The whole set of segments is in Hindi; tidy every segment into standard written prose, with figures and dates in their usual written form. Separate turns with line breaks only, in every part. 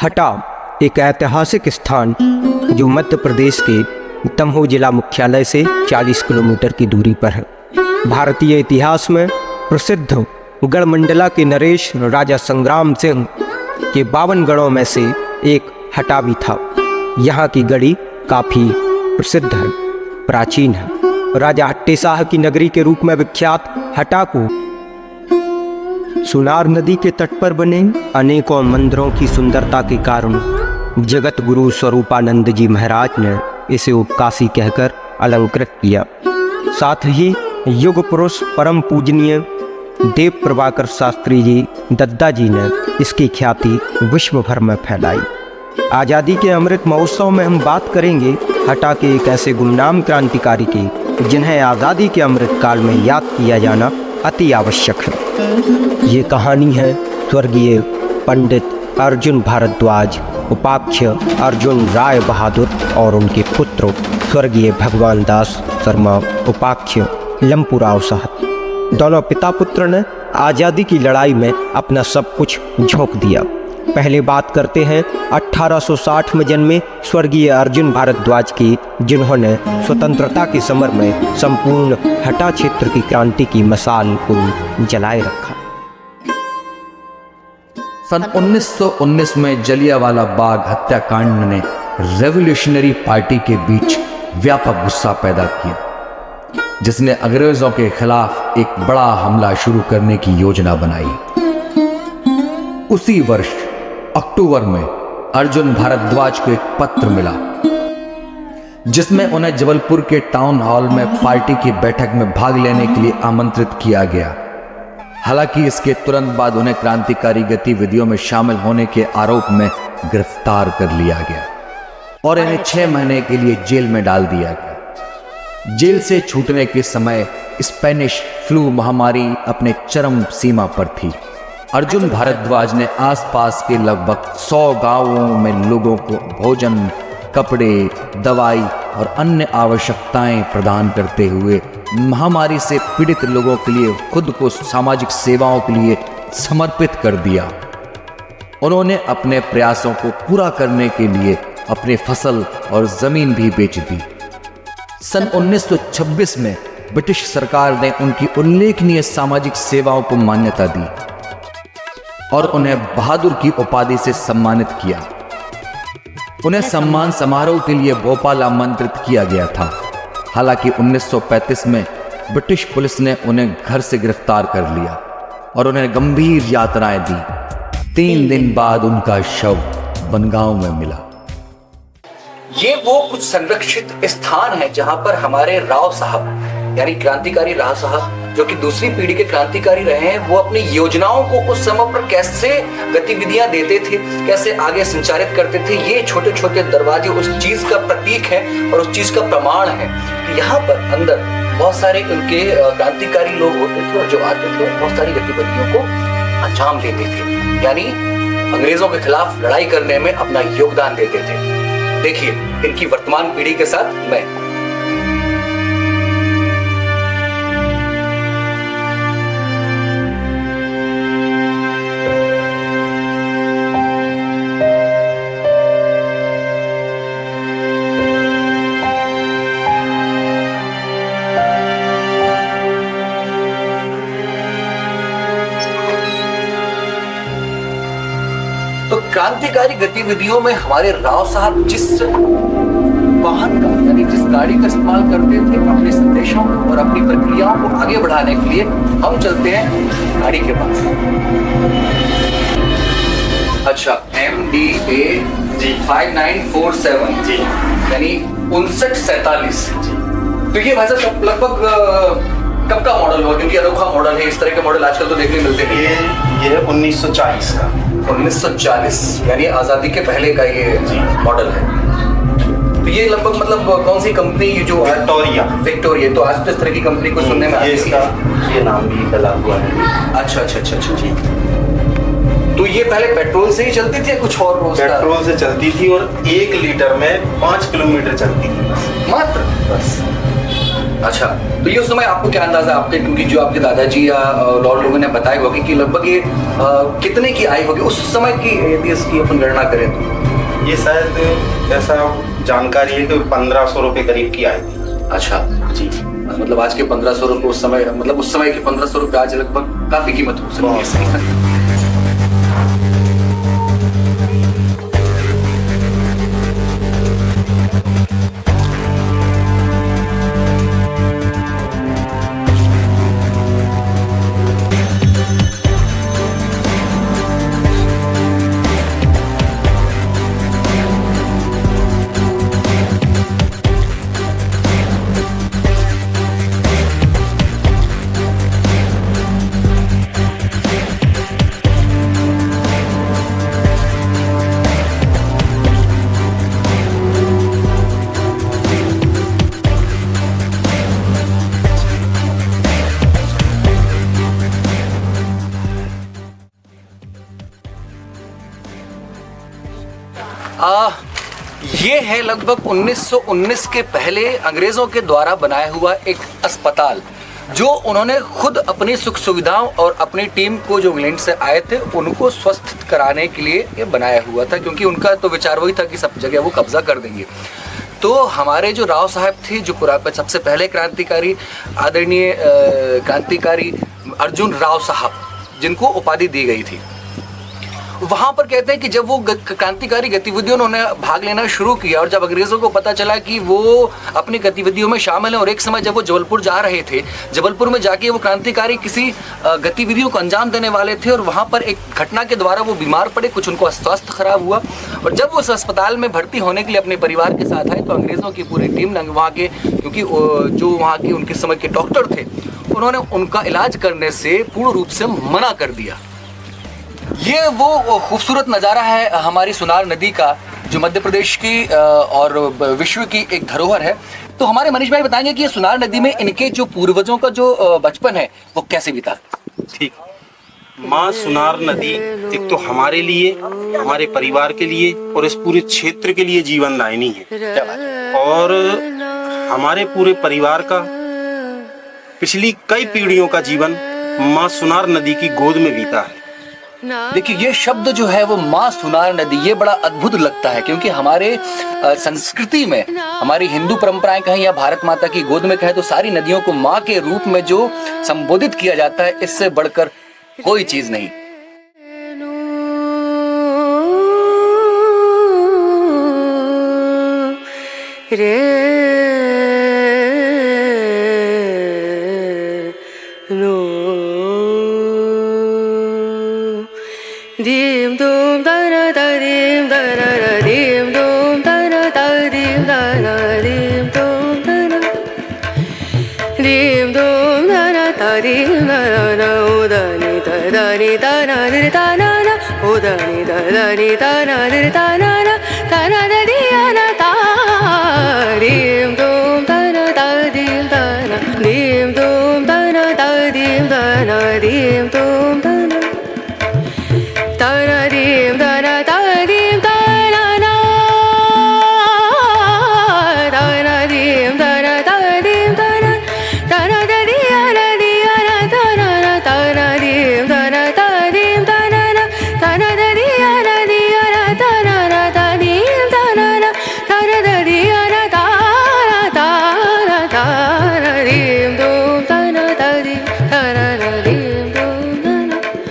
हटा एक ऐतिहासिक स्थान जो मध्य प्रदेश के दमोह जिला मुख्यालय से 40 किलोमीटर की दूरी पर है। भारतीय इतिहास में प्रसिद्ध गढ़मंडला के नरेश राजा संग्राम सिंह के 52 गढ़ों में से एक हटा भी था। यहाँ की गढ़ी काफ़ी प्रसिद्ध है, प्राचीन है। राजा हट्टे शाह की नगरी के रूप में विख्यात हटा को सुनार नदी के तट पर बने अनेकों मंदिरों की सुंदरता के कारण जगत गुरु स्वरूपानंद जी महाराज ने इसे उपकाशी कहकर अलंकृत किया। साथ ही युग पुरुष परम पूजनीय देव प्रभाकर शास्त्री जी दद्दा जी ने इसकी ख्याति विश्व भर में फैलाई। आज़ादी के अमृत महोत्सव में हम बात करेंगे हटा के एक ऐसे गुमनाम क्रांतिकारी की जिन्हें आज़ादी के अमृत काल में याद किया जाना अति आवश्यक है। ये कहानी है स्वर्गीय पंडित अर्जुन भारद्वाज उपाख्य अर्जुन राय बहादुर और उनके पुत्र स्वर्गीय भगवान दास शर्मा उपाख्य लंपुराव साहब। दोनों पिता पुत्र ने आज़ादी की लड़ाई में अपना सब कुछ झोंक दिया। पहले बात करते हैं 1860 में जन्मे स्वर्गीय अर्जुन भारद्वाज की, जिन्होंने स्वतंत्रता के समर में संपूर्ण हटा क्षेत्र की क्रांति की मसाल को जलाए रखा।
सन 1919 में जलियांवाला बाग हत्याकांड ने रेवोल्यूशनरी पार्टी के बीच व्यापक गुस्सा पैदा किया, जिसने अंग्रेजों के खिलाफ एक बड़ा हमला शुरू करने की योजना बनाई। उसी वर्ष अक्टूबर में अर्जुन भारद्वाज को एक पत्र मिला जिसमें उन्हें जबलपुर के टाउन हॉल में पार्टी की बैठक में भाग लेने के लिए आमंत्रित किया गया। हालांकि इसके तुरंत बाद उन्हें क्रांतिकारी गतिविधियों में शामिल होने के आरोप में गिरफ्तार कर लिया गया और इन्हें 6 महीने के लिए जेल में डाल दिया गया। जेल से छूटने के समय स्पेनिश फ्लू महामारी अपने चरम सीमा पर थी। अर्जुन भारद्वाज ने आसपास के लगभग 100 गांवों में लोगों को भोजन, कपड़े, दवाई और अन्य आवश्यकताएं प्रदान करते हुए महामारी से पीड़ित लोगों के लिए खुद को सामाजिक सेवाओं के लिए समर्पित कर दिया। उन्होंने अपने प्रयासों को पूरा करने के लिए अपनी फसल और जमीन भी बेच दी। सन 1926 में ब्रिटिश सरकार ने उनकी उल्लेखनीय सामाजिक सेवाओं को मान्यता दी और उन्हें बहादुर की उपाधि से सम्मानित किया। उन्हें सम्मान समारोह के लिए भोपाल आमंत्रित किया गया था। हालांकि 1935 में ब्रिटिश पुलिस ने उन्हें घर से गिरफ्तार कर लिया और उन्हें गंभीर यातनाएं दी। 3 दिन बाद उनका शव बनगांव में मिला।
ये वो कुछ संरक्षित स्थान है जहां पर हमारे राव साहब यानी क्रांतिकारी राव साहब जो कि दूसरी पीढ़ी के क्रांतिकारी रहे हैं, वो अपनी योजनाओं को उस समय पर कैसे गतिविधियां देते थे, कैसे आगे संचालित करते थे। ये छोटे छोटे दरवाजे उस चीज का प्रतीक है और उस चीज का प्रमाण है कि यहाँ पर अंदर बहुत सारे उनके क्रांतिकारी लोग होते थे और जो आते थे बहुत सारी गतिविधियों को अंजाम देते थे, यानी अंग्रेजों के खिलाफ लड़ाई करने में अपना योगदान देते थे। देखिए इनकी वर्तमान पीढ़ी के साथ मैं क्रांतिकारी गतिविधियों में हमारे राव साहब जिस वाहन का यानी जिस गाड़ी का इस्तेमाल करते थे अपने संदेशों और अपनी प्रक्रियाओं को आगे बढ़ाने के लिए, हम चलते हैं गाड़ी के पास। अच्छा, MDA 5947 जी, यानी 5947। तो ये भाई साहब लगभग कब का मॉडल होगा, क्योंकि अनोखा मॉडल है, इस तरह के मॉडल आजकल तो देखने मिलते नहीं।
ये 1940 का
1940 यानी आज़ादी के पहले का ये मॉडल है। तो ये लगभग मतलब कौन सी कंपनी जो विक्टोरिया। तो आज तो इस तरह की कंपनी को सुनने में आती है,
ये नाम भी डला हुआ है।
अच्छा। तो ये पहले पेट्रोल से ही चलती थी या कुछ और?
पेट्रोल से चलती थी और 1 लीटर में 5 किलोमीटर चलती थी
मात्र। बस अच्छा, तो ये उस समय आपको क्या अंदाजा आपके, क्योंकि जो आपके दादाजी या और लोगों ने बताया होगा कि लगभग ये कितने की आई होगी उस समय की, यदि इसकी अपन गणना करें तो?
ये शायद ऐसा जानकारी है कि 1500 रुपये करीब की आई थी।
अच्छा
जी,
मतलब आज के 1500 रुपये उस समय, मतलब उस समय के 1500 रुपये आज लगभग काफी कीमत हो सकती है इसकी। ये है लगभग 1919 के पहले अंग्रेजों के द्वारा बनाया हुआ एक अस्पताल, जो उन्होंने खुद अपनी सुख सुविधाओं और अपनी टीम को जो इंग्लैंड से आए थे उनको स्वस्थ कराने के लिए ये बनाया हुआ था, क्योंकि उनका तो विचार वही था कि सब जगह वो कब्जा कर देंगे। तो हमारे जो राव साहब थे, जो सबसे पहले क्रांतिकारी, आदरणीय क्रांतिकारी अर्जुन राव साहब, जिनको उपाधि दी गई थी, वहाँ पर कहते हैं कि जब वो क्रांतिकारी गतिविधियों उन्होंने भाग लेना शुरू किया और जब अंग्रेज़ों को पता चला कि वो अपनी गतिविधियों में शामिल हैं, और एक समय जब वो जबलपुर जा रहे थे, जबलपुर में जाके वो क्रांतिकारी किसी गतिविधियों को अंजाम देने वाले थे और वहाँ पर एक घटना के द्वारा वो बीमार पड़े, कुछ उनको स्वास्थ्य खराब हुआ, और जब वो उस अस्पताल में भर्ती होने के लिए अपने परिवार के साथ आए तो अंग्रेज़ों की पूरी टीम ने वहाँ के, क्योंकि जो वहाँ के उनके समय के डॉक्टर थे, उन्होंने उनका इलाज करने से पूर्ण रूप से मना कर दिया। ये वो खूबसूरत नज़ारा है हमारी सुनार नदी का, जो मध्य प्रदेश की और विश्व की एक धरोहर है। तो हमारे मनीष भाई बताएंगे कि ये सुनार नदी में इनके जो पूर्वजों का जो बचपन है वो कैसे बीता।
ठीक, माँ सुनार नदी एक तो हमारे लिए, हमारे परिवार के लिए और इस पूरे क्षेत्र के लिए जीवनदायिनी है, और हमारे पूरे परिवार का पिछली कई पीढ़ियों का जीवन माँ सुनार नदी की गोद में बीता है।
देखिए, ये शब्द जो है वो माँ सुनार नदी, ये बड़ा अद्भुत लगता है, क्योंकि हमारे संस्कृति में, हमारी हिंदू परंपराएं कहें या भारत माता की गोद में कहें, तो सारी नदियों को माँ के रूप में जो संबोधित किया जाता है, इससे बढ़कर कोई चीज नहीं।
Dim dum da da da dim da da da dim dum da da da dim da da dim dum da da dim dum da da da dim da da da o da ni da na di da na na o da ni da na di da na na da na da di na da dim dum da da da dim da na dim dum da da da dim da na dim dum da na da na dim da na da dim da na na da na dim da na da dim da na da na da di na da na da na dim da na da dim da na na da na da di na da na da dim da na na da na da di na da na dim dum da na da di da na dim dum da na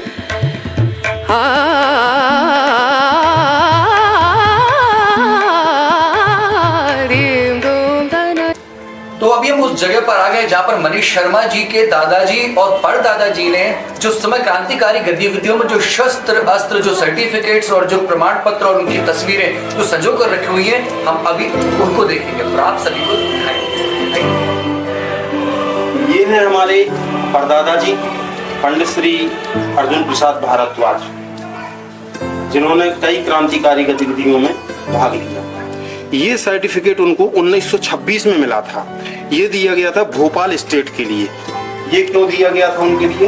तो अभी हम उस जगह पर आ गए जहाँ पर मनीष शर्मा जी के दादाजी और परदादाजी ने जो समय क्रांतिकारी गतिविधियों में जो शस्त्र अस्त्र, जो सर्टिफिकेट्स और जो प्रमाण पत्र और उनकी तस्वीरें जो संजो कर रखी हुई हैं, हम अभी उनको देखेंगे और आप सभी को दिखाएंगे।
ये है हमारे परदादाजी पंडित श्री अर्जुन प्रसाद भारद्वाज, जिन्होंने कई क्रांतिकारी गतिविधियों में भाग लिया। ये सर्टिफिकेट उनको 1926 में मिला था। ये दिया गया था भोपाल स्टेट के लिए। ये क्यों दिया गया था उनके लिए?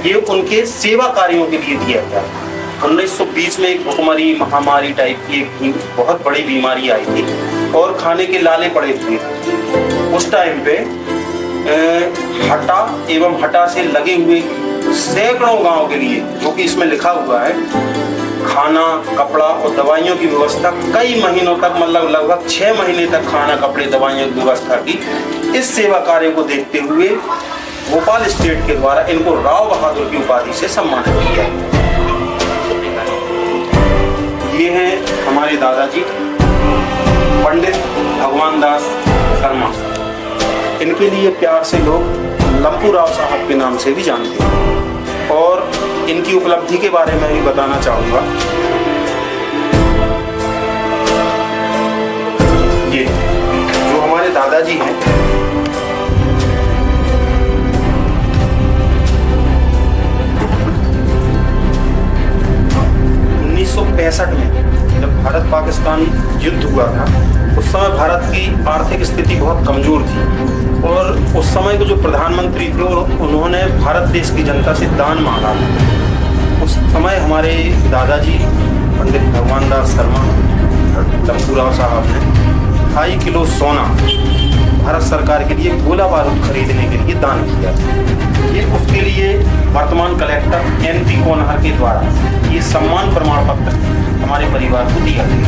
ये उनके सेवा कार्यों के लिए दिया गया था। 1920 में एक भुखमरी महामारी टाइप की एक बहुत बड़ी बीमारी आई थी और खाने के लाले पड़े हुए थे। उस टाइम पे हटा एवं हटा से लगे हुए सैकड़ों गांव के लिए, जो कि इसमें लिखा हुआ है, खाना, कपड़ा और दवाइयों की व्यवस्था कई महीनों तक, मतलब लगभग 6 महीने तक खाना, कपड़े, दवाइयों की व्यवस्था की। इस सेवा कार्य को देखते हुए भोपाल स्टेट के द्वारा इनको राव बहादुर की उपाधि से सम्मानित किया। ये हैं हमारे दादाजी पंडित भगवान दास शर्मा। इनके लिए प्यार से लोग लंपू राव साहब के नाम से भी जानते हैं। और इनकी उपलब्धि के बारे में भी बताना चाहूँगा। ये जो हमारे दादाजी हैं, में जब भारत पाकिस्तान युद्ध हुआ था, उस समय भारत की आर्थिक स्थिति बहुत कमजोर थी और उस समय के जो प्रधानमंत्री थे उन्होंने भारत देश की जनता से दान मांगा। उस समय हमारे दादाजी पंडित भगवान दास शर्मा लंपू राव साहब ने 2.5 किलो सोना भारत सरकार के लिए गोला बारूद खरीदने के लिए दान किया। ये उसके लिए वर्तमान कलेक्टर NP कोनहर के द्वारा ये सम्मान प्रमाण पत्र हमारे परिवार को दिया गया।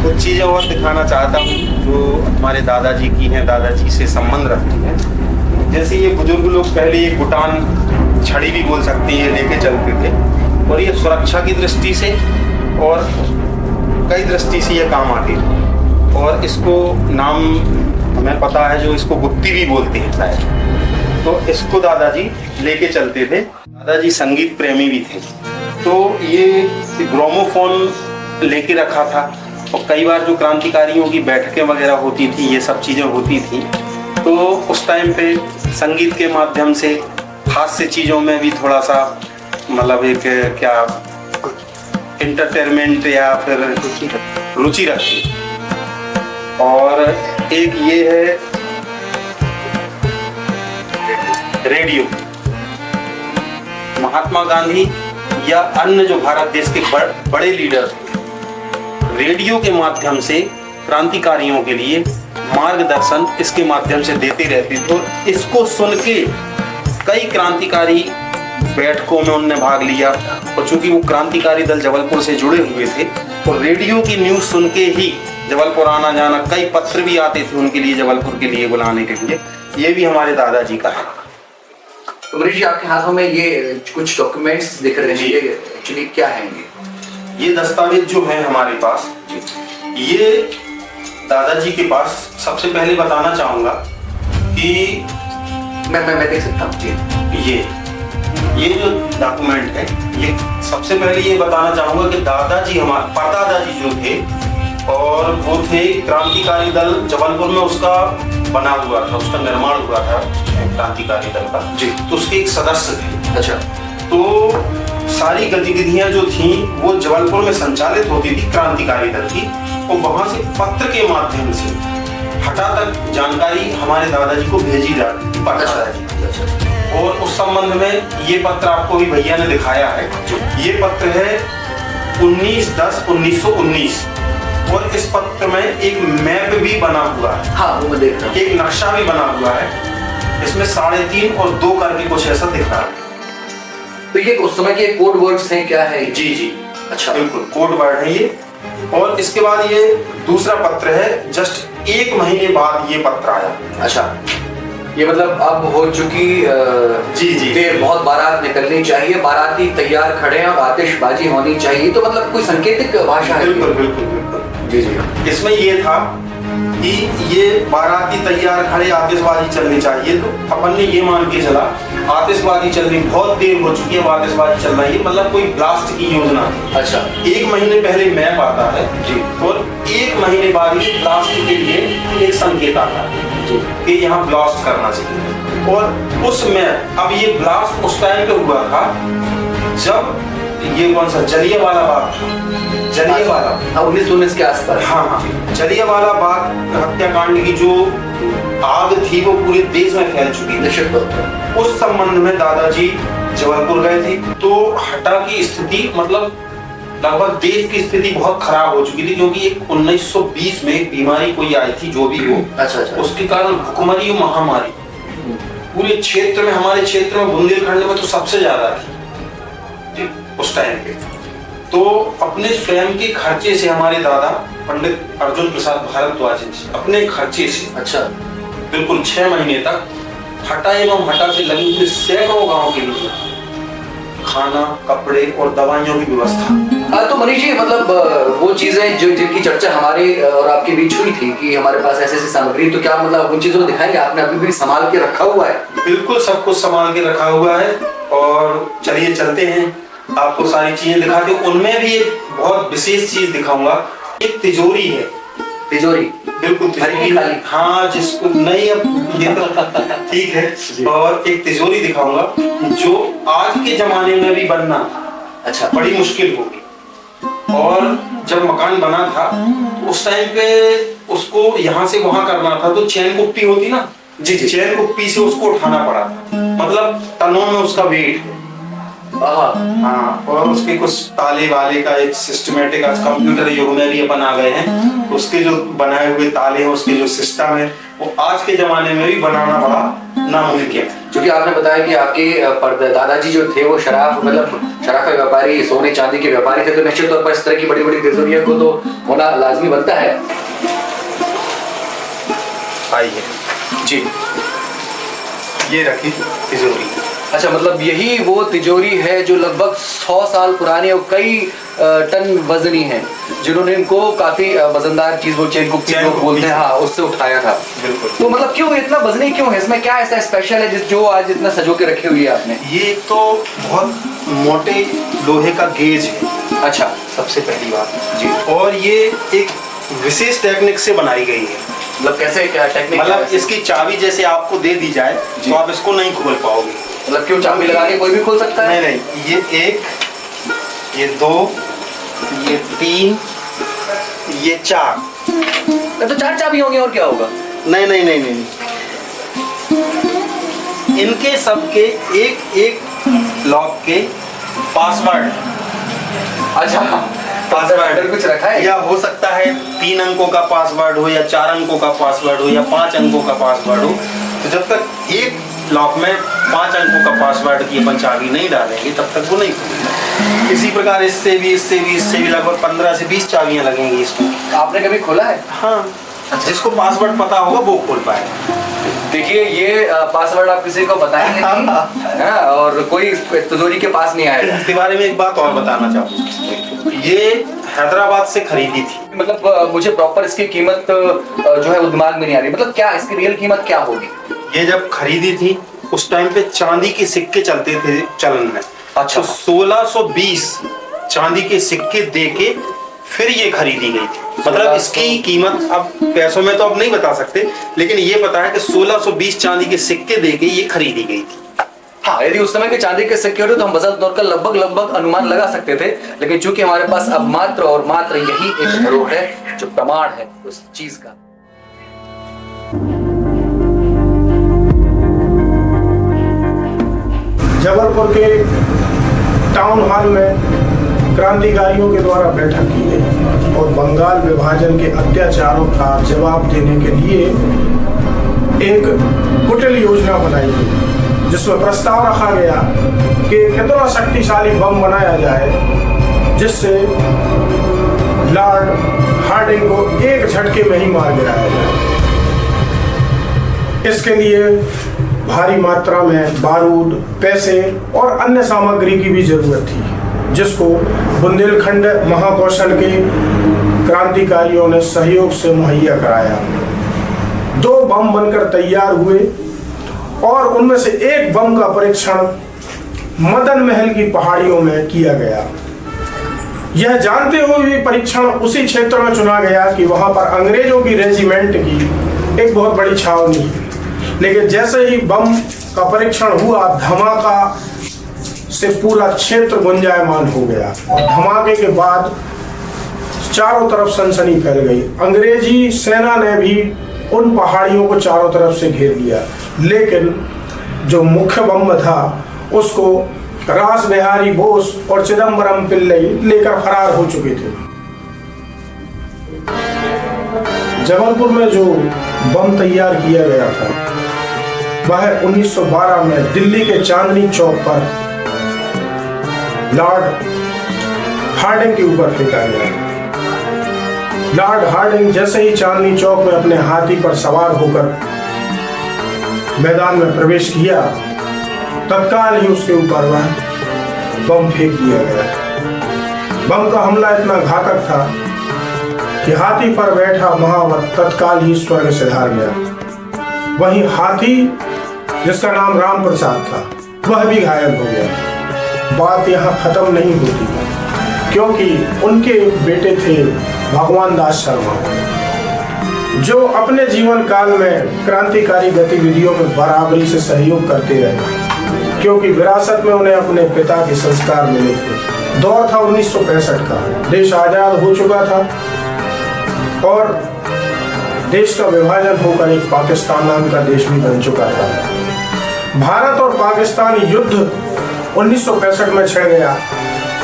कुछ चीज़ें और दिखाना चाहता हूँ जो हमारे दादाजी की हैं, दादाजी से संबंध रखती हैं। जैसे ये बुजुर्ग लोग पहले ये गुटान छड़ी भी बोल सकते हैं, ये लेके चलते थे और ये सुरक्षा की दृष्टि से और कई दृष्टि से ये काम आती है। और इसको नाम हमें पता है, जो इसको गुत्ती भी बोलते हैं शायद। तो इसको दादाजी लेके चलते थे। दादाजी संगीत प्रेमी भी थे, तो ये ग्रामोफोन लेके रखा था और कई बार जो क्रांतिकारियों की बैठकें वगैरह होती थी, ये सब चीज़ें होती थी, तो उस टाइम पे संगीत के माध्यम से हास्य चीज़ों में भी थोड़ा सा मतलब एक क्या इंटरटेनमेंट या फिर रुचि रखी। और एक ये है रेडियो। महात्मा गांधी या अन्य जो भारत देश के बड़े लीडर थे, रेडियो के माध्यम से क्रांतिकारियों के लिए मार्गदर्शन इसके माध्यम से देते रहते थे। और इसको सुन के कई क्रांतिकारी बैठकों में उन्होंने भाग लिया। और चूंकि वो क्रांतिकारी दल जबलपुर से जुड़े हुए थे, तो रेडियो की न्यूज़ सुन के ही जबलपुर आना जाना, कई पत्र भी आते थे उनके लिए जबलपुर के लिए बुलाने के लिए। ये भी हमारे दादाजी का है।
तो मनीष जी, आपके हाथों में ये कुछ डॉक्यूमेंट्स दिख रहे हैं, ये एक्चुअली क्या है?
ये दस्तावेज जो है हमारे पास, ये दादाजी के पास सबसे पहले बताना चाहूँगा कि
मैं देख सकता हूँ जी।
ये जो डॉक्यूमेंट है, ये सबसे पहले ये बताना चाहूँगा कि दादाजी हमारे परदादाजी जो थे, और वो थे क्रांतिकारी दल जबलपुर में उसका बना हुआ था, उसका निर्माण हुआ था क्रांतिकारी दल का जी, तो उसके एक सदस्य थे।
अच्छा।
तो सारी गतिविधियां जो थी वो जबलपुर में संचालित होती थी क्रांतिकारी दल की, और वहां से पत्र के माध्यम से हटा तक जानकारी हमारे दादाजी को भेजी जाती थी, परदादाजी। और उस संबंध में ये पत्र आपको भी भैया ने दिखाया है। ये पत्र है 19/10/1919 और इस पत्र में एक मैप भी बना हुआ है।
हाँ, वो मैं देख रहा हूँ।
एक नक्शा भी बना हुआ है, इसमें 3.5 और 2 करके कुछ ऐसा दिख रहा है।
तो ये उस समय के कोड वर्ड्स हैं, क्या है?
जी जी,
अच्छा,
बिल्कुल कोड वर्ड है ये। और इसके बाद ये दूसरा पत्र है, जस्ट 1 महीने बाद ये पत्र आया।
अच्छा, ये मतलब अब हो चुकी
जी जी,
फिर बहुत बारात निकलनी चाहिए, बाराती तैयार खड़े हैं और आतिशबाजी होनी चाहिए, तो मतलब कोई सांकेतिक भाषा है।
बिल्कुल बिल्कुल बिल्कुल
जी जी।
इसमें ये था कि ये बाराती तैयार खड़े, आतिशबाजी चलनी चाहिए। तो अपन ने ये मान के चला आतिशबाजी चल रही, बहुत देर हो चुकी है, आतिशबाजी चल रही है, मतलब कोई ब्लास्ट की योजना थी।
अच्छा,
1 महीने पहले मैप आता है
जी,
और 1 महीने बाद ही ब्लास्ट के लिए एक संकेत आता है जी कि यहाँ ब्लास्ट करना चाहिए। और उसमें अब ये ब्लास्ट उस टाइम पे हुआ था जब ये कौन सा जलियांवाला बाग था, जलियांवाला
1919 के आसपास।
हाँ हाँ, जलियांवाला बाग हत्याकांड की जो आग थी वो पूरे देश में फैल चुकी थी। उस संबंध में दादाजी जबलपुर गए थे, तो हटा की स्थिति मतलब लगभग देश की स्थिति बहुत खराब हो चुकी थी, क्योंकि एक 1920 में एक बीमारी कोई आई थी, जो भी हो,
अच्छा।
उसके कारण भुखमरी और महामारी पूरे क्षेत्र में, हमारे क्षेत्र में बुंदेलखंड में तो सबसे ज्यादा थी जी उस टाइम पे। तो अपने स्वयं के खर्चे से हमारे दादा पंडित अर्जुन प्रसाद भारद्वाज जी अपने खर्चे से,
अच्छा,
बिल्कुल 6 महीने तक हटा एवं हटा से लगी हुई सैकड़ों गाँव के लिए खाना, कपड़े और दवाइयों की व्यवस्था।
तो मनीष जी, मतलब वो चीजें जो जिनकी चर्चा हमारे और आपके बीच हुई थी कि हमारे पास ऐसी सामग्री, तो क्या मतलब उन चीजों को दिखाएंगे? आपने अभी भी संभाल के रखा हुआ है?
बिल्कुल सब कुछ संभाल के रखा हुआ है, और चलिए चलते हैं, आपको सारी चीजें दिखाते हैं। उनमें भी एक बहुत विशेष चीज दिखाऊंगा। एक तिजोरी है।
तिजोरी?
बिल्कुल तिजोरी, हाँ, जिसको नहीं, अब ये तो ठीक है। और एक तिजोरी दिखाऊंगा जो आज के जमाने में भी बनना,
अच्छा,
बड़ी मुश्किल होगी। और जब मकान बना था तो उस टाइम पे उसको यहाँ से वहां करना था, तो चैन कुप्पी होती ना जी, चैन कुप्पी से उसको उठाना पड़ा था, मतलब टनों में उसका वेट है। हाँ, और उसके कुछ ताले वाले का एक सिस्टमेटिक, आज कंप्यूटर युग में भी अपन आ गए हैं, उसके जो बनाए हुए ताले हैं, उसके जो सिस्टम है, वो आज के जमाने में भी बनाना बड़ा नामुमकिन है।
क्योंकि आपने बताया कि आपके दादाजी जो थे वो शराब के व्यापारी, सोने चांदी के व्यापारी थे, तो निश्चित तौर पर इस तरह की बड़ी बड़ी तिजोरियों को तो होना लाजमी बनता है।
आइए जी, ये रखी तिजोरी।
अच्छा, मतलब यही वो तिजोरी है जो लगभग 100 साल पुरानी और कई टन वजनी है, जिन्होंने इनको काफी वजनदार चीज, वो चैन कुप्पी बोलते हैं, हाँ, उससे उठाया था।
बिल्कुल।
तो मतलब क्यों इतना वजनी क्यों है? इसमें क्या ऐसा स्पेशल है जो आज इतना सजो के रखी हुई है आपने?
ये तो बहुत मोटे लोहे का गेज है।
अच्छा,
सबसे पहली बात जी, और ये एक विशेष टेक्निक से बनाई गई है।
मतलब कैसे, क्या टेक्निक?
मतलब इसकी चाबी जैसे आपको दे दी जाए तो आप इसको नहीं खोल पाओगे।
मतलब क्यों, चाबी लगा के कोई भी खोल सकता है?
नहीं, ये 1, ये 2, ये 3, ये 4।
तो 4 चाबी होंगी, और क्या होगा?
नहीं, इनके सबके एक लॉक के पासवर्ड।
अच्छा, पासवर्ड कुछ रखा है?
या हो सकता है 3 अंकों का पासवर्ड हो, या 4 अंकों का पासवर्ड हो, या 5 अंकों का पासवर्ड हो। तो जब तक एक लॉक में 5 अंकों का पासवर्ड की अपन चाबी नहीं डालेंगे, तब तक वो नहीं खुलेगा। इसी प्रकार इससे भी लगभग 15 से 20 चाबियां लगेंगी इसमें।
आपने कभी खोला है?
हाँ, जिसको पासवर्ड पता होगा वो खोल पाएगा।
देखिए, ये पासवर्ड आप किसी को बताएंगे नहीं, है, और कोई तिजोरी के पास नहीं आएगा।
इसके बारे में एक बात और बताना चाहूँगा, ये हैदराबाद से खरीदी थी।
मतलब मुझे प्रॉपर इसकी कीमत जो है वो दिमाग में नहीं आ रही, मतलब क्या इसकी रियल कीमत क्या होगी?
ये जब खरीदी थी उस टाइम पे चांदी के सिक्के चलते थे चलन में।
अच्छा,
तो 1620 चांदी के सिक्के देके फिर ये खरीदी गई थी। मतलब इसकी कीमत अब पैसों में तो अब नहीं बता सकते, लेकिन ये पता है कि 1620 चांदी के सिक्के देके ये खरीदी गई थी।
हाँ, यदि उस समय के चांदी के सिक्के होते तो हम वजन तौर का लगभग अनुमान लगा सकते थे, लेकिन चूंकि हमारे पास अब मात्र और मात्र यही एक धरोहर है जो प्रमाण है उस चीज का।
जबलपुर के टाउन हॉल में क्रांतिकारियों के द्वारा बैठक की गई और बंगाल विभाजन के अत्याचारों का जवाब देने के लिए एक कुटिल योजना बनाई गई, जिसमें प्रस्ताव रखा गया कि कितना शक्तिशाली बम बनाया जाए जिससे लॉर्ड हार्डिंग को एक झटके में ही मार गिराया जाए। इसके लिए भारी मात्रा में बारूद, पैसे और अन्य सामग्री की भी जरूरत थी, जिसको बुंदेलखंड महाकौशल के क्रांतिकारियों ने सहयोग से मुहैया कराया। 2 बम बनकर तैयार हुए और उनमें से एक बम का परीक्षण मदन महल की पहाड़ियों में किया गया। यह जानते हुए भी परीक्षण उसी क्षेत्र में चुना गया कि वहां पर अंग्रेजों की रेजिमेंट की एक बहुत बड़ी छावनी है। लेकिन जैसे ही बम का परीक्षण हुआ, धमाका से पूरा क्षेत्र गुंजायमान हो गया और धमाके के बाद चारों तरफ सनसनी फैल गई। अंग्रेजी सेना ने भी उन पहाड़ियों को चारों तरफ से घेर लिया, लेकिन जो मुख्य बम था उसको रास बिहारी बोस और चिदम्बरम पिल्लई लेकर फरार हो चुके थे। जबलपुर में जो बम तैयार किया गया था वह 1912 में दिल्ली के चांदनी चौक पर लॉर्ड हार्डिंग के ऊपर फेंका गया। लॉर्ड हार्डिंग जैसे ही चांदनी चौक में अपने हाथी पर सवार होकर मैदान में प्रवेश किया, तत्काल ही उसके ऊपर वह बम फेंक दिया गया। बम का हमला इतना घातक था कि हाथी पर बैठा महावत तत्काल ही स्वर्ग सिधार गया। वहीं हाथी जिसका नाम राम प्रसाद था वह भी घायल हो गया। बात यहाँ खत्म नहीं होती क्योंकि उनके बेटे थे भगवान दास शर्मा, जो अपने जीवन काल में क्रांतिकारी गतिविधियों में बराबरी से सहयोग करते रहे, क्योंकि विरासत में उन्हें अपने पिता के संस्कार मिले थे। दौर था 1965 का, देश आजाद हो चुका था और देश का विभाजन होकर एक पाकिस्तान नाम का देश भी बन चुका था। भारत और पाकिस्तान युद्ध 1965 में छिड़ गया।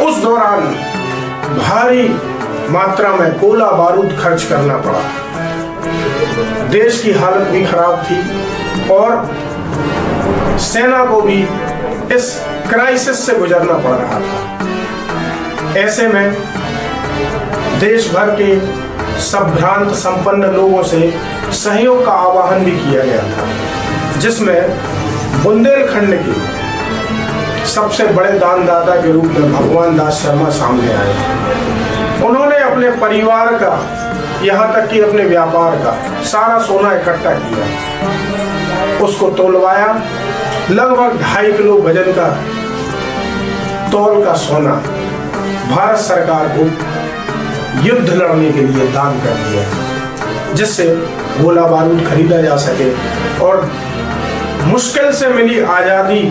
उस दौरान भारी मात्रा में गोला बारूद खर्च करना पड़ा। देश की हालत भी खराब थी और सेना को भी इस क्राइसिस से गुजरना पड़ रहा था। ऐसे में देश भर के संभ्रांत संपन्न लोगों से सहयोग का आह्वान भी किया गया था, जिसमें बुंदेलखंड के सबसे बड़े दानदाता के रूप में भगवान दास शर्मा सामने आए। उन्होंने अपने परिवार का, यहाँ तक कि अपने व्यापार का सारा सोना इकट्ठा किया, उसको तोलवाया। लगभग 2.5 किलो वजन का तौल का सोना भारत सरकार को युद्ध लड़ने के लिए दान कर दिया, जिससे गोला बारूद खरीदा जा सके और मुश्किल से मिली आजादी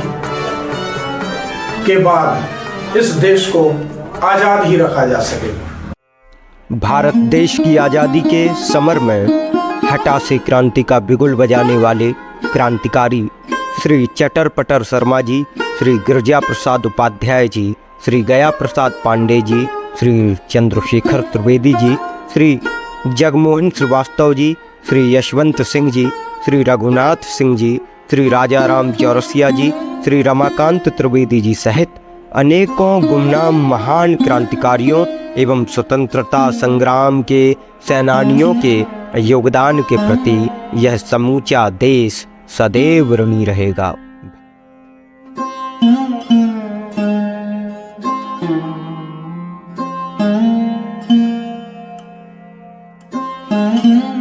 के बाद इस देश को आजाद ही रखा जा सके।
भारत देश की आज़ादी के समर में हटा से क्रांति का बिगुल बजाने वाले क्रांतिकारी श्री चटर पटर शर्मा जी, श्री गिरजा प्रसाद उपाध्याय जी, श्री गया प्रसाद पांडे जी, श्री चंद्रशेखर त्रिवेदी जी, श्री जगमोहन श्रीवास्तव जी, श्री यशवंत सिंह जी, श्री रघुनाथ सिंह जी, श्री राजा राम चौरसिया जी, श्री रमाकांत त्रिवेदी जी सहित अनेकों गुमनाम महान क्रांतिकारियों एवं स्वतंत्रता संग्राम के सेनानियों के योगदान के प्रति यह समूचा देश सदैव ऋणी रहेगा।
Mm-hmm.